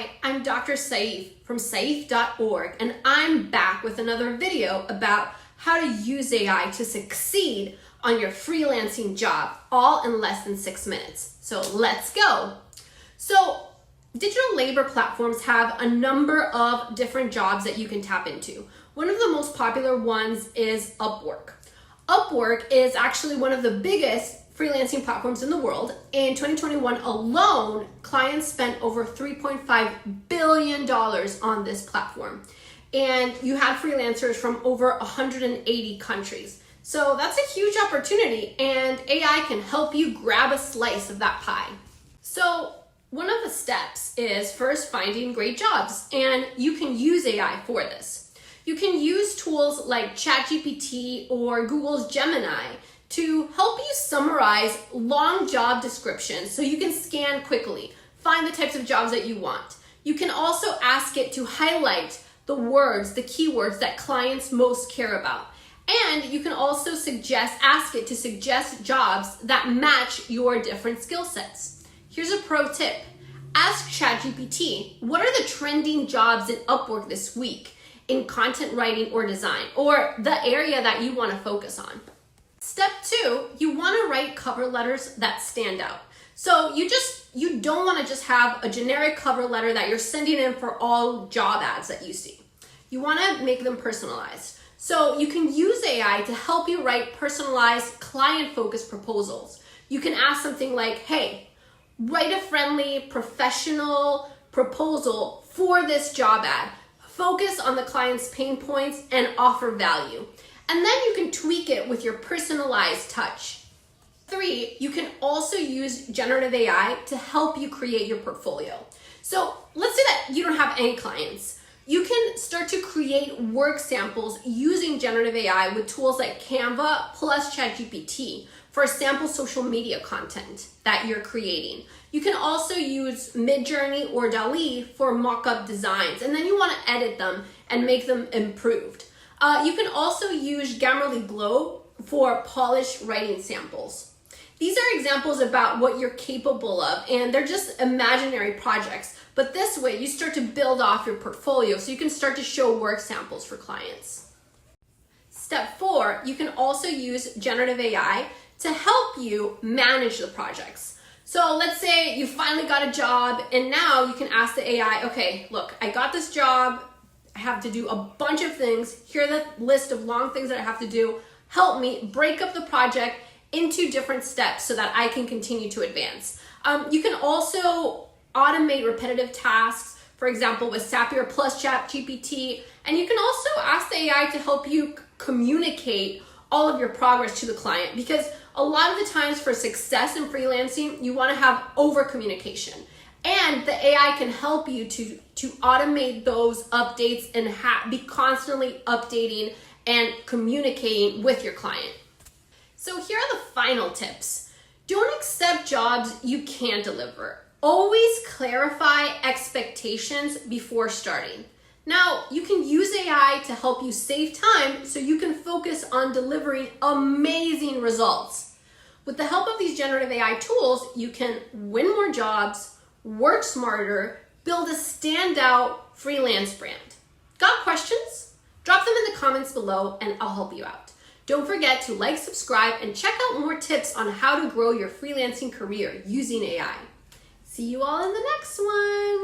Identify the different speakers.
Speaker 1: Hi, I'm Dr. Saif from saif.org, and I'm back with another video about how to use AI to succeed on your freelancing job, all in less than 6 minutes. So let's go. So digital labor platforms have a number of different jobs that you can tap into. One of the most popular ones is Upwork. Upwork is actually one of the biggest freelancing platforms in the world. In 2021 alone, clients spent over $3.5 billion on this platform. And you have freelancers from over 180 countries. So that's a huge opportunity, and AI can help you grab a slice of that pie. So one of the steps is first finding great jobs, and you can use AI for this. You can use tools like ChatGPT or Google's Gemini to help you summarize long job descriptions so you can scan quickly, find the types of jobs that you want. You can also ask it to highlight the words, the keywords that clients most care about. And you can also ask it to suggest jobs that match your different skill sets. Here's a pro tip. Ask ChatGPT, what are the trending jobs in Upwork this week in content writing or design, or the area that you want to focus on. Step 2, you want to write cover letters that stand out. So you don't want to just have a generic cover letter that you're sending in for all job ads that you see. You want to make them personalized. So you can use AI to help you write personalized client-focused proposals. You can ask something like, hey, write a friendly, professional proposal for this job ad. Focus on the client's pain points and offer value. And then you can tweak it with your personalized touch. 3, you can also use generative AI to help you create your portfolio. So let's say that you don't have any clients. You can start to create work samples using generative AI with tools like Canva plus ChatGPT for sample social media content that you're creating. You can also use Midjourney or DALL-E for mock-up designs, and then you want to edit them and make them improved. You can also use Generative for polished writing samples. These are examples about what you're capable of, and they're just imaginary projects. But this way, you start to build off your portfolio so you can start to show work samples for clients. Step 4, you can also use generative AI to help you manage the projects. So let's say you finally got a job, and now you can ask the AI, okay, look, I got this job. I have to do a bunch of things. Here are the list of long things that I have to do. Help me break up the project into different steps so that I can continue to advance. You can also automate repetitive tasks, for example, with Zapier plus ChatGPT. And you can also ask the AI to help you communicate all of your progress to the client, because a lot of the times for success in freelancing, you want to have over communication. And the AI can help you to automate those updates and be constantly updating and communicating with your client. So here are the final tips. Don't accept jobs you can't deliver. Always clarify expectations before starting. Now, you can use AI to help you save time so you can focus on delivering amazing results. With the help of these generative AI tools, you can win more jobs, work smarter, build a standout freelance brand. Got questions? Drop them in the comments below and I'll help you out. Don't forget to like, subscribe, and check out more tips on how to grow your freelancing career using AI. See you all in the next one.